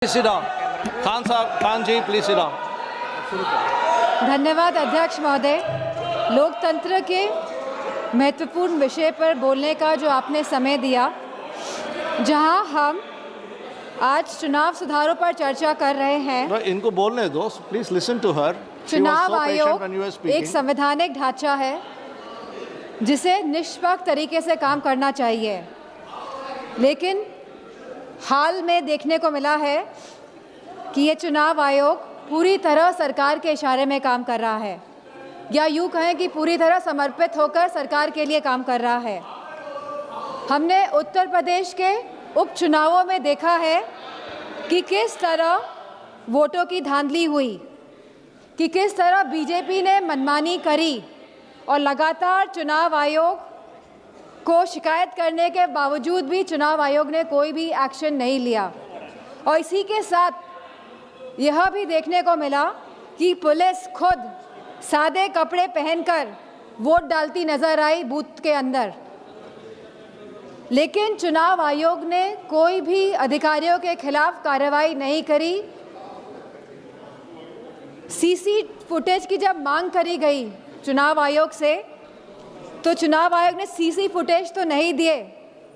Sit down. Khan ji, please sit down. धन्यवाद अध्यक्ष महोदय। लोकतंत्र के महत्वपूर्ण विषय पर बोलने का जो आपने समय दिया, जहां हम आज चुनाव सुधारों पर चर्चा कर रहे हैं। इनको बोलने दो, प्लीज लिसन टू हर। चुनाव आयोग एक संवैधानिक ढांचा है जिसे निष्पक्ष तरीके से काम करना चाहिए, लेकिन हाल में देखने को मिला है कि ये चुनाव आयोग पूरी तरह सरकार के इशारे में काम कर रहा है, या यूँ कहें कि पूरी तरह समर्पित होकर सरकार के लिए काम कर रहा है। हमने उत्तर प्रदेश के उपचुनावों में देखा है कि किस तरह वोटों की धांधली हुई, कि किस तरह बीजेपी ने मनमानी करी और लगातार चुनाव आयोग को शिकायत करने के बावजूद भी चुनाव आयोग ने कोई भी एक्शन नहीं लिया। और इसी के साथ यह भी देखने को मिला कि पुलिस खुद सादे कपड़े पहनकर वोट डालती नजर आई बूथ के अंदर, लेकिन चुनाव आयोग ने कोई भी अधिकारियों के खिलाफ कार्रवाई नहीं करी। सीसी फुटेज की जब मांग करी गई चुनाव आयोग से, तो चुनाव आयोग ने सीसी फुटेज तो नहीं दिए।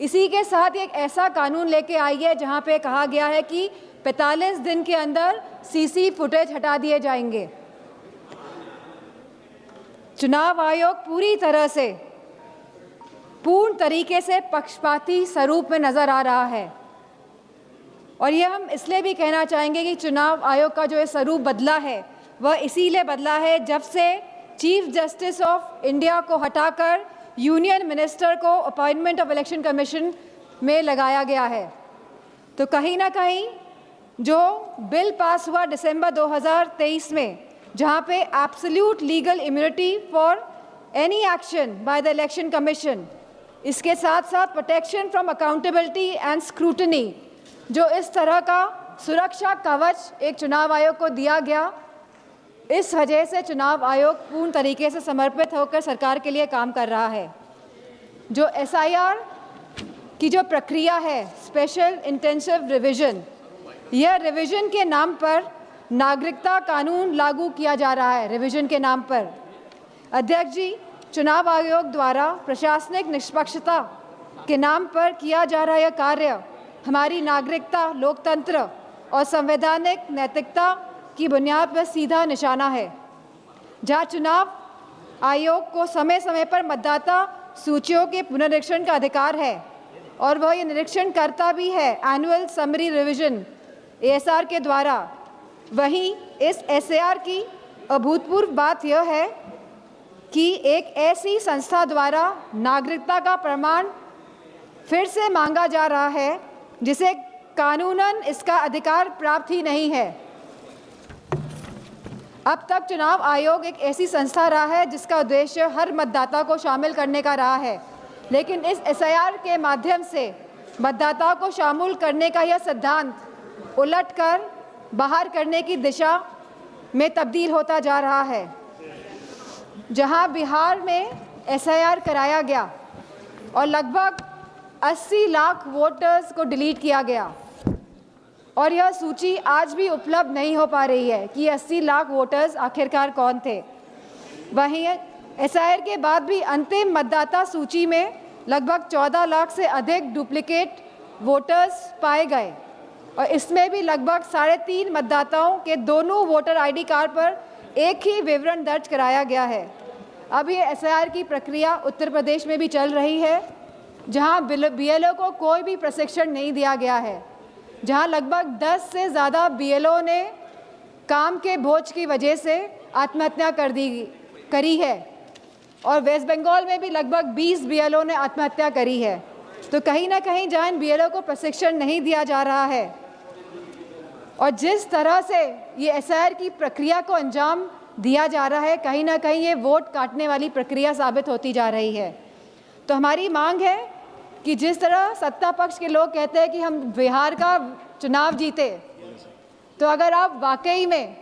इसी के साथ एक ऐसा कानून लेके आई है जहां पे कहा गया है कि 45 दिन के अंदर सीसी फुटेज हटा दिए जाएंगे। चुनाव आयोग पूरी तरह से पूर्ण तरीके से पक्षपाती स्वरूप में नजर आ रहा है, और यह हम इसलिए भी कहना चाहेंगे कि चुनाव आयोग का जो ये स्वरूप बदला है वह इसीलिए बदला है जब से चीफ जस्टिस ऑफ इंडिया को हटाकर यूनियन मिनिस्टर को अपॉइंटमेंट ऑफ इलेक्शन कमीशन में लगाया गया है। तो कहीं ना कहीं जो बिल पास हुआ दिसंबर 2023 में, जहां पे absolute legal immunity for any action by the election commission, इसके साथ साथ protection from accountability and scrutiny, जो इस तरह का सुरक्षा कवच एक चुनाव आयोग को दिया गया, इस वजह से चुनाव आयोग पूर्ण तरीके से समर्पित होकर सरकार के लिए काम कर रहा है। जो SIR की जो प्रक्रिया है, स्पेशल इंटेंसिव रिवीजन, यह रिवीजन के नाम पर नागरिकता कानून लागू किया जा रहा है। रिवीजन के नाम पर अध्यक्ष जी, चुनाव आयोग द्वारा प्रशासनिक निष्पक्षता के नाम पर किया जा रहा यह कार्य हमारी नागरिकता, लोकतंत्र और संवैधानिक नैतिकता की बुनियाद पर सीधा निशाना है। जहां चुनाव आयोग को समय समय पर मतदाता सूचियों के पुनरीक्षण का अधिकार है, और वह ये निरीक्षण करता भी है एनुअल समरी रिवीजन ASR के द्वारा, वहीं इस SAR की अभूतपूर्व बात यह है कि एक ऐसी संस्था द्वारा नागरिकता का प्रमाण फिर से मांगा जा रहा है जिसे कानूनन इसका अधिकार प्राप्त ही नहीं है। अब तक चुनाव आयोग एक ऐसी संस्था रहा है जिसका उद्देश्य हर मतदाता को शामिल करने का रहा है, लेकिन इस SIR के माध्यम से मतदाताओं को शामिल करने का यह सिद्धांत उलटकर बाहर करने की दिशा में तब्दील होता जा रहा है। जहां बिहार में SIR कराया गया और लगभग 80 लाख वोटर्स को डिलीट किया गया, और यह सूची आज भी उपलब्ध नहीं हो पा रही है कि 80 लाख वोटर्स आखिरकार कौन थे। वहीं SIR के बाद भी अंतिम मतदाता सूची में लगभग 14 लाख से अधिक डुप्लीकेट वोटर्स पाए गए, और इसमें भी लगभग 3.5 मतदाताओं के दोनों वोटर ID कार्ड पर एक ही विवरण दर्ज कराया गया है। अब ये SIR की प्रक्रिया उत्तर प्रदेश में भी चल रही है, जहां BLO को कोई भी प्रशिक्षण नहीं दिया गया है, जहां लगभग 10 से ज़्यादा BLO ने काम के बोझ की वजह से आत्महत्या करी है, और वेस्ट बंगाल में भी लगभग 20 BLO ने आत्महत्या करी है। तो कहीं ना कहीं जहां इन BLO को प्रशिक्षण नहीं दिया जा रहा है, और जिस तरह से ये SIR की प्रक्रिया को अंजाम दिया जा रहा है, कहीं ना कहीं ये वोट काटने वाली प्रक्रिया साबित होती जा रही है। तो हमारी मांग है कि जिस तरह सत्ता पक्ष के लोग कहते हैं कि हम बिहार का चुनाव जीते, तो अगर आप वाकई में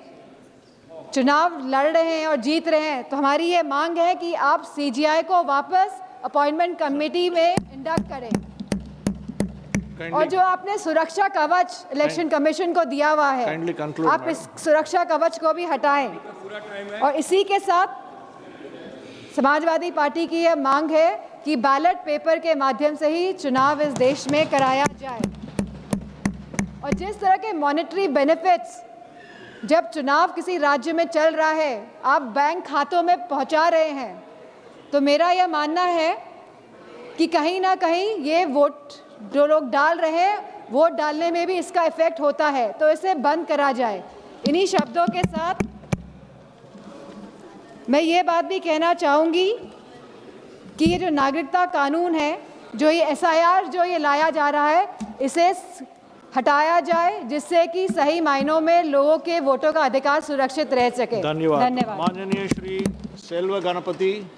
चुनाव लड़ रहे हैं और जीत रहे हैं, तो हमारी ये मांग है कि आप CGI को वापस अपॉइंटमेंट कमेटी में इंडक्ट करें। और जो आपने सुरक्षा कवच इलेक्शन कमीशन को दिया हुआ है, Kindly conclude, आप इस सुरक्षा कवच को भी हटाएं। और इसी के साथ समाजवादी पार्टी की यह मांग है कि बैलेट पेपर के माध्यम से ही चुनाव इस देश में कराया जाए। और जिस तरह के मॉनेटरी बेनिफिट्स जब चुनाव किसी राज्य में चल रहा है आप बैंक खातों में पहुंचा रहे हैं, तो मेरा यह मानना है कि कहीं ना कहीं ये वोट जो लोग डाल रहे हैं, वोट डालने में भी इसका इफेक्ट होता है, तो इसे बंद करा जाए। इन्हीं शब्दों के साथ मैं ये बात भी कहना चाहूँगी कि ये जो नागरिकता कानून है, जो ये SIR जो ये लाया जा रहा है, इसे हटाया जाए, जिससे कि सही मायनों में लोगों के वोटों का अधिकार सुरक्षित रह सके। धन्यवाद। धन्यवाद। माननीय श्री सेल्व गणपति